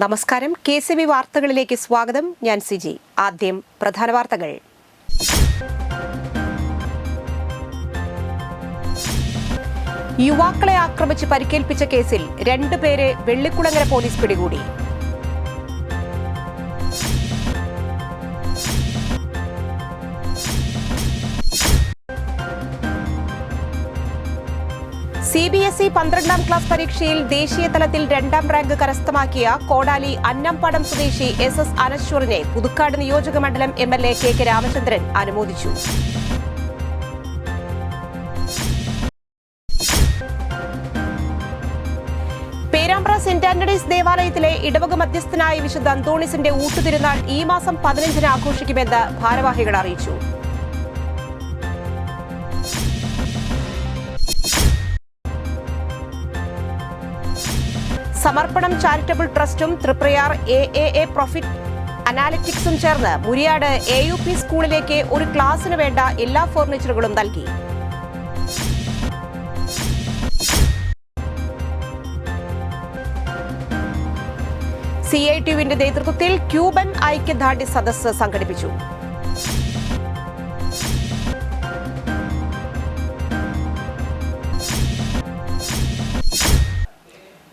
നമസ്കാരം. KCB വാർത്തകളിലേക്ക് സ്വാഗതം. ഞാൻ സിജി. ആദ്യം പ്രധാന വാർത്തകൾ. യുവാക്കളെ ആക്രമിച്ച് പരിക്കേൽപ്പിച്ച കേസിൽ 2 പേരെ വെള്ളിക്കുളങ്ങര പോലീസ് പിടികൂടി. CBSE 12ാം ക്ലാസ് പരീക്ഷയിൽ ദേശീയ തലത്തിൽ 2ാം റാങ്ക് കരസ്ഥമാക്കിയ കോടാലി അന്നംപാടം സ്വദേശി SS അനശ്വറിനെ പുതുക്കാട് നിയോജക മണ്ഡലം MLA KK രാമചന്ദ്രൻ അനുമോദിച്ചു. പേരാമ്പ്ര സെന്റ് ആന്റണീസ് ദേവാലയത്തിലെ ഇടവക മധ്യസ്ഥനായ വിശുദ്ധ അന്തോണീസിന്റെ ഊട്ടുതിരുനാൾ ഈ മാസം 15-ന് ആഘോഷിക്കുമെന്ന് ഭാരവാഹികൾ അറിയിച്ചു. സമർപ്പണം ചാരിറ്റബിൾ ട്രസ്റ്റും തൃപ്രയാർ AAA പ്രോഫിറ്റ് അനാലിറ്റിക്സും ചേർന്ന് മുരിയാട് AUP സ്കൂളിലേക്ക് ഒരു ക്ലാസിന് വേണ്ട എല്ലാ ഫർണിച്ചറുകളും നൽകി. CITUവിന്റെ നേതൃത്വത്തിൽ ക്യൂബൻ ഐക്യദാർഢ്യ സദസ്സ് സംഘടിപ്പിച്ചു.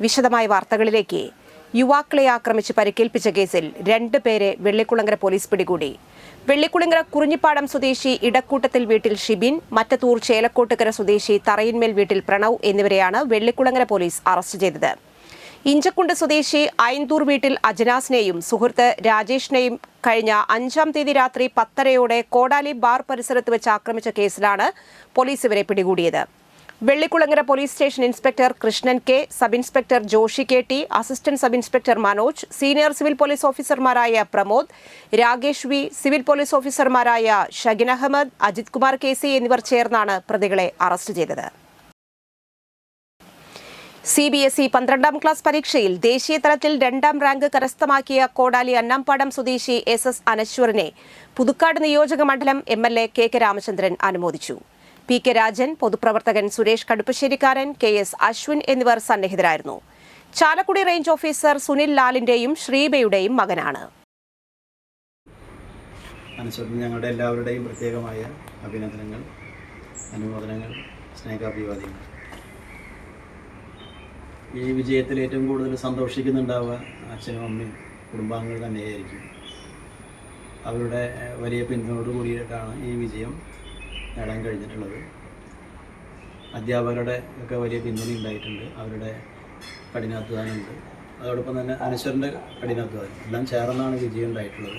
വിശദമായ വാർത്തകളിലേക്ക്. യുവാക്കളെ ആക്രമിച്ച് പരിക്കേൽപ്പിച്ച കേസിൽ 2 പേരെ വെള്ളിക്കുളങ്ങര പോലീസ് പിടികൂടി. വെള്ളിക്കുളങ്ങര കുറിഞ്ഞിപ്പാടം സ്വദേശി ഇടക്കൂട്ടത്തിൽ വീട്ടിൽ ഷിബിൻ, മറ്റത്തൂർ ചേലക്കോട്ടുകര സ്വദേശി തറയിന്മേൽ വീട്ടിൽ പ്രണവ് എന്നിവരെയാണ് വെള്ളിക്കുളങ്ങര പോലീസ് അറസ്റ്റ് ചെയ്തത്. ഇഞ്ചക്കുണ്ട് സ്വദേശി ഐന്തൂർ വീട്ടിൽ അജനാസിനെയും സുഹൃത്ത് രാജേഷിനെയും കഴിഞ്ഞ 5-ാം തീയതി രാത്രി 10:30-ഓടെ കോടാലി ബാർ പരിസരത്ത് വെച്ച് ആക്രമിച്ച കേസിലാണ് പോലീസ് ഇവരെ പിടികൂടിയത്. Vellikkulangara police station inspector Krishnan K, sub inspector Joshi KT, assistant sub inspector Manoj, senior civil police ഓഫീസർമാരായ Pramod, Rakesh V, civil police ഓഫീസർമാരായ ഷഗിൻ അഹമ്മദ്, അജിത് കുമാർ KC എന്നിവർ ചേർന്നാണ് പ്രതികളെ അറസ്റ്റ് ചെയ്തത്. CBSE 12ാം ക്ലാസ് പരീക്ഷയിൽ ദേശീയ തലത്തിൽ 2ാം റാങ്ക് കരസ്ഥമാക്കിയ കോടാലി അന്നംപാടം സ്വദേശി SS അനശ്വറിനെ പുതുക്കാട് നിയോജക മണ്ഡലം MLA KK രാമചന്ദ്രൻ അനുമോദിച്ചു. PK രാജൻ, പൊതുപ്രവർത്തകൻ സുരേഷ് കടുപ്പശ്ശേരിക്കാരൻ, KS അശ്വിൻ എന്നിവർ സന്നിഹിതരായിരുന്നു. ചാലക്കുടി റേഞ്ച് ഓഫീസർ സുനിൽ ലാലിന്റെയും ശ്രീബയുടെയും മകനാണ്. ഞങ്ങളുടെ എല്ലാവരുടെയും പ്രത്യേകമായ അഭിനന്ദനങ്ങൾ, അനുമോദനങ്ങൾ, സ്നേഹാഭിവാദ്യങ്ങൾ. ഈ വിജയത്തിൽ ഏറ്റവും കൂടുതൽ സന്തോഷിക്കുന്നുണ്ടാവുക അച്ഛനും അമ്മയും കുടുംബാംഗങ്ങൾ തന്നെയായിരിക്കും. അവരുടെ വലിയ പിന്തുണയോട് കൂടിയിട്ടാണ് ഈ വിജയം നേടാൻ കഴിഞ്ഞിട്ടുള്ളത്. അധ്യാപകരുടെ ഒക്കെ വലിയ പിന്തുണ ഉണ്ടായിട്ടുണ്ട്, അവരുടെ കഠിനാധ്വാനമുണ്ട്, അതോടൊപ്പം തന്നെ അനശ്വരൻ്റെ കഠിനാധ്വാനം എല്ലാം ചേർന്നാണ് വിജയം ഉണ്ടായിട്ടുള്ളത്.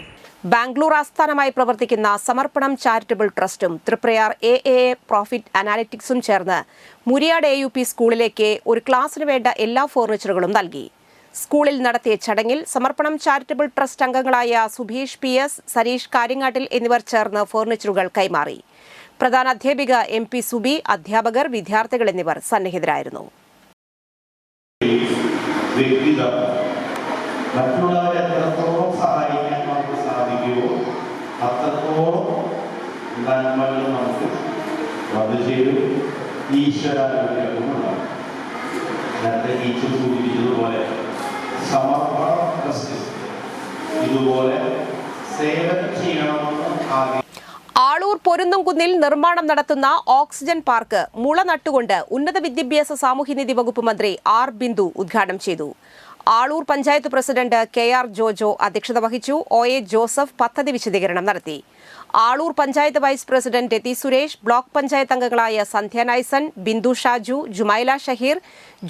ബാംഗ്ലൂർ ആസ്ഥാനമായി പ്രവർത്തിക്കുന്ന സമർപ്പണം ചാരിറ്റബിൾ ട്രസ്റ്റും തൃപ്രയാർ AAA പ്രോഫിറ്റ് അനാലിറ്റിക്സും ചേർന്ന് മുരിയാട് AUP സ്കൂളിലേക്ക് ഒരു ക്ലാസിന് വേണ്ട എല്ലാ ഫർണിച്ചറുകളും നൽകി. സ്കൂളിൽ നടത്തിയ ചടങ്ങിൽ സമർപ്പണം ചാരിറ്റബിൾ ട്രസ്റ്റ് അംഗങ്ങളായ സുഭീഷ് PS, സരീഷ് കാര്യങ്ങാട്ടിൽ എന്നിവർ ചേർന്ന് ഫർണിച്ചറുകൾ കൈമാറി. പ്രധാന അധ്യാപിക MP സുബി, അധ്യാപകർ, വിദ്യാർത്ഥികൾ എന്നിവർ സന്നിഹിതരായിരുന്നു. മറ്റുള്ളവരെ എത്രത്തോളം സഹായിക്കാൻ നമുക്ക് സാധിക്കുമോ അത്രത്തോളം നന്മകൾ നമുക്ക് വധുചെയ്തും ഈശ്വരാനുഗ്രഹമുണ്ടാകും. നേരത്തെ ടീച്ചർ സൂചിപ്പിച്ചതുപോലെ സമർപ്പണ ട്രസ്റ്റ് ഇതുപോലെ സേവനം ചെയ്യണമെന്ന് ആദ്യം ആളൂർ പൊരുന്നുംകുന്നിൽ നിർമ്മാണം നടത്തുന്ന ഓക്സിജൻ പാർക്ക് മുള നട്ടുകൊണ്ട് ഉന്നത വിദ്യാഭ്യാസ സാമൂഹ്യനീതി വകുപ്പ് മന്ത്രി R ബിന്ദു ഉദ്ഘാടനം ചെയ്തു. ആളൂർ പഞ്ചായത്ത് പ്രസിഡന്റ് KR ജോജോ അധ്യക്ഷത വഹിച്ചു. OA ജോസഫ് പദ്ധതി വിശദീകരണം നടത്തി. ആളൂർ പഞ്ചായത്ത് വൈസ് പ്രസിഡന്റ് രതി സുരേഷ്, ബ്ലോക്ക് പഞ്ചായത്ത് അംഗങ്ങളായ സന്ധ്യ നൈസൻ, ബിന്ദു ഷാജു, ജുമൈല ഷഹീർ,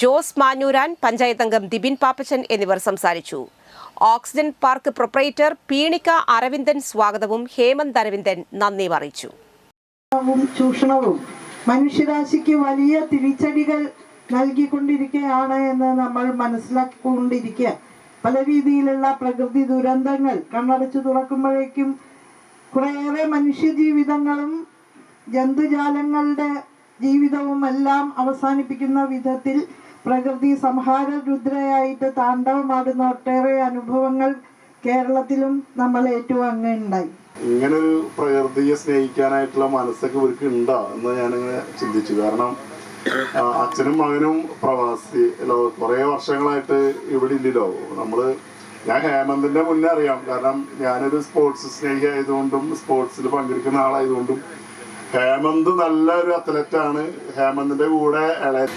ജോസ് മാഞ്ഞൂരാൻ, പഞ്ചായത്ത് അംഗം ദിബിൻ പാപ്പച്ചൻ എന്നിവർ സംസാരിച്ചു. ഓക്സിജൻ പാർക്ക് പ്രൊപ്പറേറ്റർ പീണിക അരവിന്ദൻ സ്വാഗതവും ഹേമന്ത് അരവിന്ദൻ നന്ദി അറിയിച്ചു. ചൂഷണവും മനുഷ്യരാശിക്ക് വലിയ തിരിച്ചടികൾ നൽകിക്കൊണ്ടിരിക്കുകയാണ് എന്ന് നമ്മൾ മനസ്സിലാക്കിക്കൊണ്ടിരിക്കുക. പല രീതിയിലുള്ള പ്രകൃതി ദുരന്തങ്ങൾ കണ്ണടച്ചു തുറക്കുമ്പോഴേക്കും കുറേയേറെ മനുഷ്യജീവിതങ്ങളും ജന്തുജാലങ്ങളുടെ ജീവിതവും എല്ലാം അവസാനിപ്പിക്കുന്ന വിധത്തിൽ പ്രകൃതി സംഹാര രുദ്രയായിട്ട് താണ്ഡവമാടുന്ന ഒട്ടേറെ അനുഭവങ്ങൾ കേരളത്തിലും നമ്മൾ ഏറ്റുവാങ്ങുകയുണ്ടായി. ഇങ്ങനെ ഒരു പ്രകൃതിയെ സ്നേഹിക്കാനായിട്ടുള്ള മനസ്സൊക്കെ ഇവർക്ക് ഉണ്ടോ എന്ന് ഞാനിങ്ങനെ ചിന്തിച്ചു. കാരണം അച്ഛനും മകനും പ്രവാസി കുറെ വർഷങ്ങളായിട്ട് ഇവിടെ ഇല്ലല്ലോ. നമ്മള് ഞാൻ ഹേമന്തിന്റെ മുന്നേ അറിയാം, കാരണം ഞാനൊരു സ്പോർട്സ് സ്നേഹി ആയതുകൊണ്ടും സ്പോർട്സിൽ പങ്കെടുക്കുന്ന ആളായതുകൊണ്ടും. ഹേമന്ത് നല്ലൊരു അത്ലറ്റാണ്. ഹേമന്തിന്റെ കൂടെ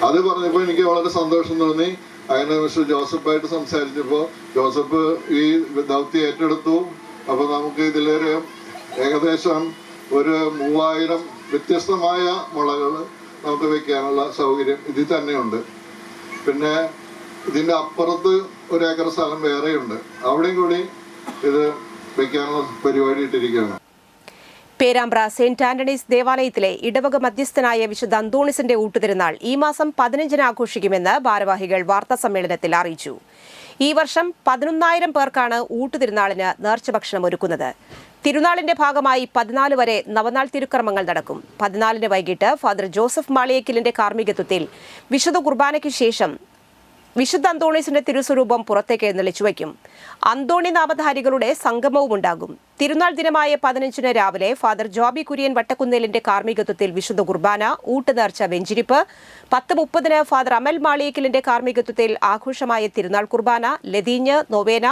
അത് പറഞ്ഞപ്പോൾ എനിക്ക് വളരെ സന്തോഷം തോന്നി. അങ്ങനെ മിസ്റ്റർ ജോസഫായിട്ട് സംസാരിച്ചപ്പോൾ ജോസഫ് ഈ ദൗത്യം ഏറ്റെടുത്തു. അപ്പോൾ നമുക്ക് ഇതിലൊരു ഏകദേശം ഒരു 3000 വ്യത്യസ്തമായ മുളകൾ നമുക്ക് വെക്കാനുള്ള സൗകര്യം ഇതിൽ തന്നെയുണ്ട്. പിന്നെ ഇതിൻ്റെ അപ്പുറത്ത് 1 ഏക്കർ സ്ഥലം വേറെയുണ്ട്, അവിടെയും കൂടി ഇത് വെക്കാനുള്ള പരിപാടി ഇട്ടിരിക്കുകയാണ്. പേരാമ്പ്ര സെന്റ് ആന്റണീസ് ദേവാലയത്തിലെ ഇടവക മധ്യസ്ഥനായ വിശുദ്ധ അന്തോണിസിന്റെ ഊട്ടുതിരുനാൾ ഈ മാസം 15-ന് ആഘോഷിക്കുമെന്ന് ഭാരവാഹികൾ വാർത്താസമ്മേളനത്തിൽ അറിയിച്ചു. ഈ വർഷം 11,000 പേർക്കാണ് ഊട്ടുതിരുനാളിന് നേർച്ചഭക്ഷണം ഒരുക്കുന്നത്. തിരുനാളിന്റെ ഭാഗമായി 14 വരെ നവനാൾ തിരുക്കർമ്മങ്ങൾ നടക്കും. 14-ന് വൈകിട്ട് ഫാദർ ജോസഫ് മാളിയേക്കലിന്റെ കാർമ്മികത്വത്തിൽ വിശുദ്ധ കുർബാനയ്ക്ക് ശേഷം വിശുദ്ധ അന്തോണീസിന്റെ തിരുസ്വരൂപം പുറത്തേക്ക് എഴുന്നള്ളിച്ചു വയ്ക്കും. അന്തോണി നാമധാരികളുടെ സംഗമവും ഉണ്ടാകും. തിരുനാൾ ദിനമായ 15-ന് രാവിലെ ഫാദർ ജോബി കുര്യൻ വട്ടക്കുന്നേലിന്റെ കാർമ്മികത്വത്തിൽ വിശുദ്ധ കുർബാന, ഊട്ടുനേർച്ച, വെഞ്ചിരിപ്പ്. 10:30-ന് ഫാദർ അമൽ മാളിയേക്കലിന്റെ കാർമ്മികത്വത്തിൽ ആഘോഷമായ തിരുനാൾ കുർബാന, ലതീഞ്ഞ്, നൊവേന,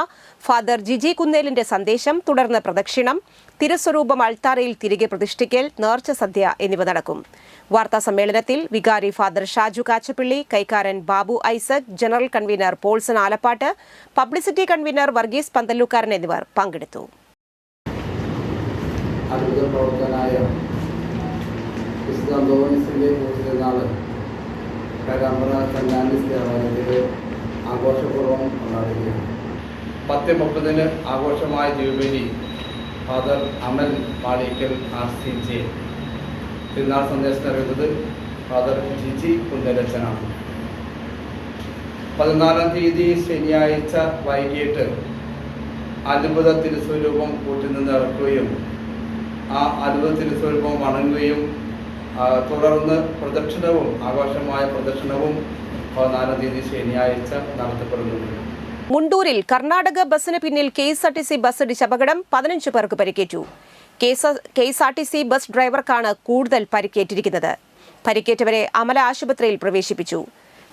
ഫാദർ ജിജി കുന്നേലിന്റെ സന്ദേശം, തുടർന്ന് പ്രദക്ഷിണം, തിരുസ്വരൂപം അൾത്താരയിൽ തിരികെ പ്രതിഷ്ഠിക്കൽ, നേർച്ച സദ്യ എന്നിവ നടക്കും. വാർത്താ സമ്മേളനത്തിൽ വികാരി ഫാദർ ഷാജു കാച്ചപ്പിള്ളി, കൈക്കാരൻ Babu Isaac, general convener Paulson Alappatt, publicity convener Varghese Panthallookkaran എന്നിവർ പങ്കെടുത്തു. അത്ഭുത പ്രവർത്തനായ വിശുദ്ധ അന്തോണീസിന്റെ ഊട്ടുതിരുനാൾ പേരാമ്പ്ര സെന്റ് ആന്റണീസ് ദേവാലയത്തിൽ ആഘോഷപൂർവ്വം കൊണ്ടാടുകയാണ്. 10:30-ന് ആഘോഷമായ jubilee father Amal Malikkal RCJ, തിരുനാൾ സന്ദേശം നൽകുന്നത് ഫാദർ ജിജി കുന്നേലച്ചനാണ്. 14-ാം തീയതി ശനിയാഴ്ച വൈകിട്ട് അത്ഭുത തിരുസ്വരൂപം കൂട്ടിൽ നിന്ന് ഇറക്കുകയും ആ അത്ഭുത തിരുസ്വരൂപം വണങ്ങുകയും തുടർന്ന് പ്രദക്ഷിണവും ആഘോഷമായ പ്രദക്ഷിണവും 14-ാം തീയതി ശനിയാഴ്ച നടത്തപ്പെടുന്നുണ്ട്. മുണ്ടൂരിൽ കർണാടക ബസിന് പിന്നിൽ KSRTC ബസ് ഇടിച്ച അപകടം 15 പേർക്ക് പരിക്കേറ്റു. KSRTC ബസ് ഡ്രൈവർക്കാണ് കൂടുതൽ പരിക്കേറ്റിരിക്കുന്നത്. പരിക്കേറ്റവരെ അമല ആശുപത്രിയിൽ പ്രവേശിപ്പിച്ചു.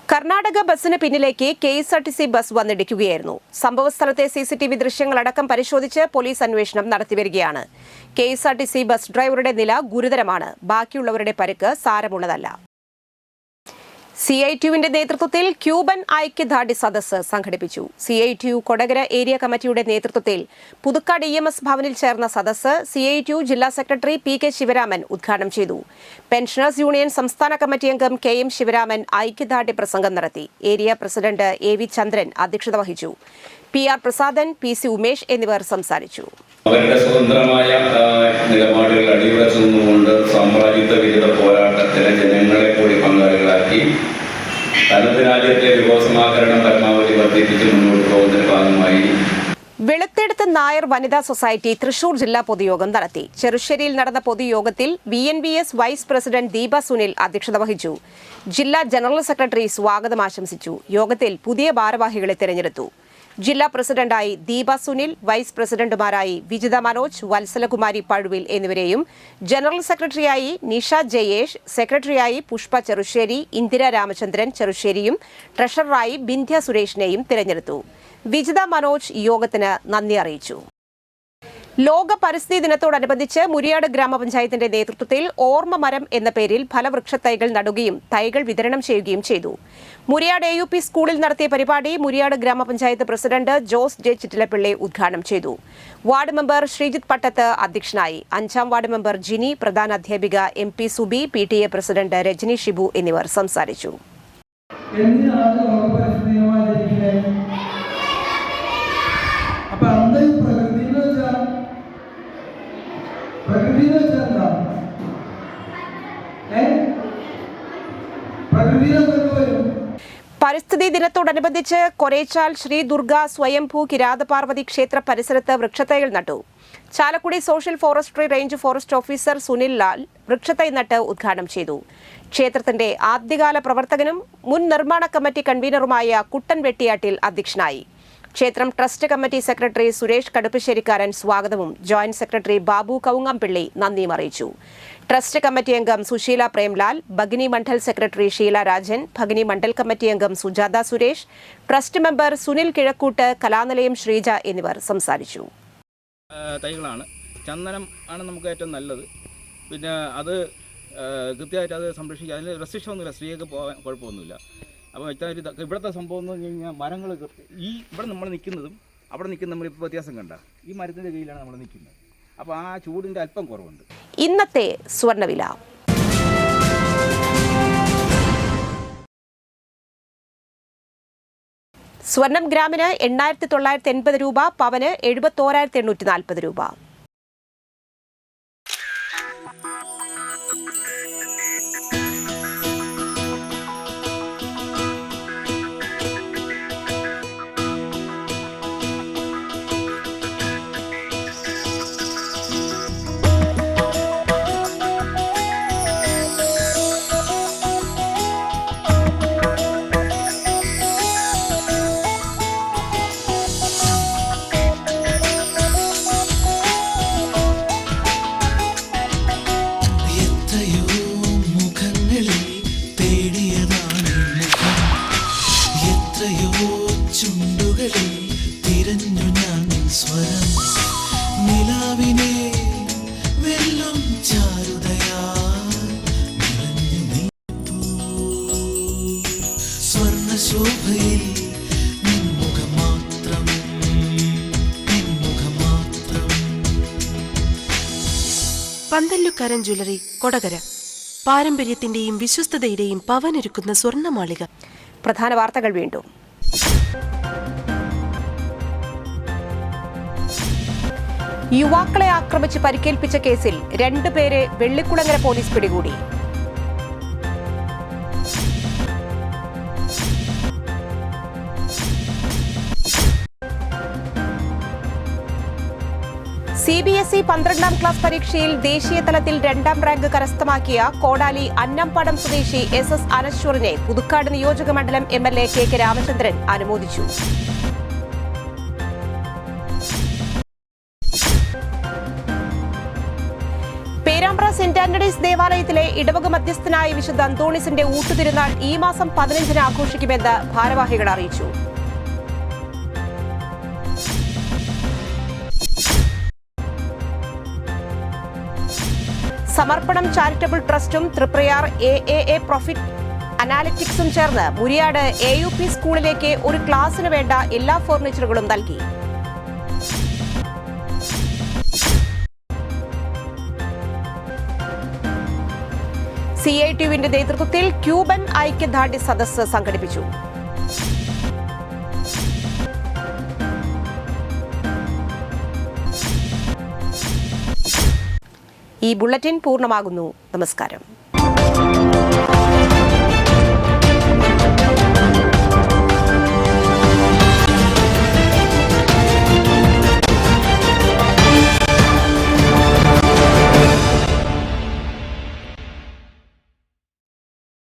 കർണാടക ബസിന് പിന്നിലേക്ക് KSRTC ബസ് വന്നിടിക്കുകയായിരുന്നു. സംഭവസ്ഥലത്തെ CCTV ദൃശ്യങ്ങളടക്കം പരിശോധിച്ച് പോലീസ് അന്വേഷണം നടത്തിവരികയാണ്. KSRTC ബസ് ഡ്രൈവറുടെ നില ഗുരുതരമാണ്. ബാക്കിയുള്ളവരുടെ പരിക്ക് സാരമുള്ളതല്ല. CITUവിന്റെ നേതൃത്വത്തിൽ ക്യൂബൻ ഐക്യദാർഢ്യ സദസ്സ് സംഘടിപ്പിച്ചു. CITU കൊടകര ഏരിയ കമ്മിറ്റിയുടെ നേതൃത്വത്തിൽ പുതുക്കാട് EMS ഭവനിൽ ചേർന്ന സദസ്സ് CITU ജില്ലാ സെക്രട്ടറി PK ശിവരാമൻ ഉദ്ഘാടനം ചെയ്തു. പെൻഷനേഴ്സ് യൂണിയൻ സംസ്ഥാന കമ്മിറ്റി അംഗം KM ശിവരാമൻ ഐക്യദാർഢ്യ പ്രസംഗം നടത്തി. ഏരിയ പ്രസിഡന്റ് AV ചന്ദ്രൻ അധ്യക്ഷത വഹിച്ചു. PR പ്രസാദൻ, PC ഉമേഷ് എന്നിവർ സംസാരിച്ചു. അവരുടെ സ്വതന്ത്രമായ നിലപാടുകൾ അടിയുറച്ചു നിന്നുകൊണ്ട് സാമ്രാജ്യത്വ വിരുദ്ധ പോരാട്ടത്തിലെ ജനങ്ങളെ കൂടി പങ്കാളികളാക്കി തനത് രാജ്യത്തെ വിഭവസമാഹരണം പരമാവധി വർദ്ധിപ്പിച്ച് മുന്നോട്ട് പോകുന്നതിന്റെ ഭാഗമായി വെളുത്തെടുത്ത് നായർ വനിതാ സൊസൈറ്റി തൃശൂർ ജില്ലാ പൊതുയോഗം നടത്തി. ചെറുശ്ശേരിയിൽ നടന്ന പൊതുയോഗത്തിൽ VNVS vice president Deepa Sunil അധ്യക്ഷത വഹിച്ചു. ജില്ലാ ജനറൽ സെക്രട്ടറി സ്വാഗതം ആശംസിച്ചു. യോഗത്തിൽ പുതിയ ഭാരവാഹികളെ തെരഞ്ഞെടുത്തു. ജില്ലാ പ്രസിഡന്റായി ദീപ സുനിൽ, വൈസ് പ്രസിഡന്റുമാരായി വിജിത മനോജ്, വത്സലകുമാരി പഴുവിൽ എന്നിവരെയും ജനറൽ സെക്രട്ടറിയായി നിഷ ജയേഷ്, സെക്രട്ടറിയായി പുഷ്പ ചെറുശ്ശേരി, ഇന്ദിര രാമചന്ദ്രൻ ചെറുശ്ശേരിയും ട്രഷററായി ബിന്ധ്യ സുരേഷിനെയും തിരഞ്ഞെടുത്തു. വിജിത മനോജ് യോഗത്തിന് നന്ദി അറിയിച്ചു. ലോക പരിസ്ഥിതി ദിനത്തോടനുബന്ധിച്ച് മുരിയാട് ഗ്രാമപഞ്ചായത്തിന്റെ നേതൃത്വത്തിൽ ഓർമ്മ മരം എന്ന പേരിൽ ഫലവൃക്ഷ തൈകൾ നടുകയും തൈകൾ വിതരണം ചെയ്യുകയും ചെയ്തു. മുരിയാട് AUP സ്കൂളിൽ നടത്തിയ പരിപാടി മുരിയാട് ഗ്രാമപഞ്ചായത്ത് പ്രസിഡന്റ് ജോസ് J ചിറ്റിലപ്പിള്ളി ഉദ്ഘാടനം ചെയ്തു. വാർഡ് മെമ്പർ ശ്രീജിത്ത് പട്ടത്ത് അധ്യക്ഷനായി. 5ാം വാർഡ് മെമ്പർ ജിനി, പ്രധാന അധ്യാപിക MP Subi, PTA president Rajani Shibu എന്നിവർ സംസാരിച്ചു. പരിസ്ഥിതി ദിനത്തോടനുബന്ധിച്ച് കൊരേച്ചാൽ ശ്രീ ദുർഗ സ്വയംഭൂ കിരാതപാർവതി ക്ഷേത്ര പരിസരത്ത് വൃക്ഷത്തൈകൾ നട്ടു. Chalakudy social forestry range forest officer Sunil Lal വൃക്ഷത്തൈ നട്ട് ഉദ്ഘാടനം ചെയ്തു. ക്ഷേത്രത്തിന്റെ ആദ്യകാല പ്രവർത്തകനും മുൻ നിർമ്മാണ കമ്മിറ്റി കൺവീനറുമായ കുട്ടൻ വെട്ടിയാട്ടിൽ അധ്യക്ഷനായി. ക്ഷേത്രം ട്രസ്റ്റ് കമ്മിറ്റി സെക്രട്ടറി സുരേഷ് കടുപ്പശ്ശേരിക്കാരൻ സ്വാഗതവും ജോയിന്റ് സെക്രട്ടറി ബാബു കവുങ്ങാംപിള്ളി നന്ദിയും അറിയിച്ചു. ട്രസ്റ്റ് കമ്മിറ്റി അംഗം സുശീല പ്രേംലാൽ, ഭഗിനി മണ്ഡൽ സെക്രട്ടറി ഷീല രാജൻ, ഭഗിനി മണ്ഡൽ കമ്മിറ്റി അംഗം സുജാത സുരേഷ്, ട്രസ്റ്റ് മെമ്പർ സുനിൽ കിഴക്കൂട്ട്, കലാനിലയം ശ്രീജ എന്നിവർ സംസാരിച്ചു. തൈകളാണ്, ചന്ദനം ആണ് നമുക്ക് ഏറ്റവും നല്ലത്. പിന്നെ അത് കൃത്യമായിട്ട് അത് സംരക്ഷിക്കുക, അതിന് റെസ്ട്രിക്ഷൻ ഒന്നുമില്ല, സ്ത്രീയൊക്കെ പോകാൻ കുഴപ്പമൊന്നുമില്ല. അപ്പോൾ വ്യക്തമായിട്ട് ഇവിടുത്തെ സംഭവം എന്ന് പറഞ്ഞു കഴിഞ്ഞാൽ മരങ്ങൾ ഇവിടെ നമ്മൾ നിൽക്കുന്നതും അവിടെ നിൽക്കുന്ന നമ്മളിപ്പോൾ വ്യത്യാസം കണ്ട ഈ മരത്തിൻ്റെ കീഴിലാണ് നമ്മൾ നിൽക്കുന്നത്. അപ്പോൾ ആ ചൂടിൻ്റെ അല്പം കുറവുണ്ട്. ഇന്നത്തെ സ്വർണ്ണവില. സ്വർണം ഗ്രാമിന് 8,980 രൂപ, പവന് 71,840 രൂപ. പന്തല്ലുക്കാരൻ ജ്വല്ലറി, കൊടകര. പാരമ്പര്യത്തിന്റെയും വിശ്വസ്തതയുടെയും പവനൊരുക്കുന്ന സ്വർണ്ണമാളിക. പ്രധാന വാർത്തകൾ വീണ്ടും. യുവാക്കളെ ആക്രമിച്ച് പരിക്കേൽപ്പിച്ച കേസിൽ 2 പേരെ വെള്ളിക്കുളങ്ങര പോലീസ് പിടികൂടി. CBSE 12ാം ക്ലാസ് പരീക്ഷയിൽ ദേശീയ തലത്തിൽ 2ാം റാങ്ക് കരസ്ഥമാക്കിയ കോടാലി അന്നംപടം സ്വദേശി SS അനശ്വറിനെ പുതുക്കാട് നിയോജക മണ്ഡലം MLA KK രാമചന്ദ്രൻ അനുമോദിച്ചു. പേരാമ്പ്ര സെന്റ് ആന്റണീസ് ദേവാലയത്തിലെ ഇടവക മധ്യസ്ഥനായ വിശുദ്ധ അന്തോണീസിന്റെ ഊട്ടുതിരുനാൾ ഈ മാസം 15-ന് ആഘോഷിക്കുമെന്ന് ഭാരവാഹികൾ അറിയിച്ചു. സമർപ്പണം ചാരിറ്റബിൾ ട്രസ്റ്റും തൃപ്രയാർ AAA പ്രോഫിറ്റ് അനാലിറ്റിക്സും ചേർന്ന് മുരിയാട് AUP സ്കൂളിലേക്ക് ഒരു ക്ലാസിന് വേണ്ട എല്ലാ ഫർണിച്ചറുകളും നൽകി. CITUവിന്റെ നേതൃത്വത്തിൽ ക്യൂബൻ ഐക്യദാർഢ്യ സദസ്സ് സംഘടിപ്പിച്ചു. ഈ ബുള്ളറ്റിൻ പൂർണ്ണമാകുന്നു. നമസ്കാരം.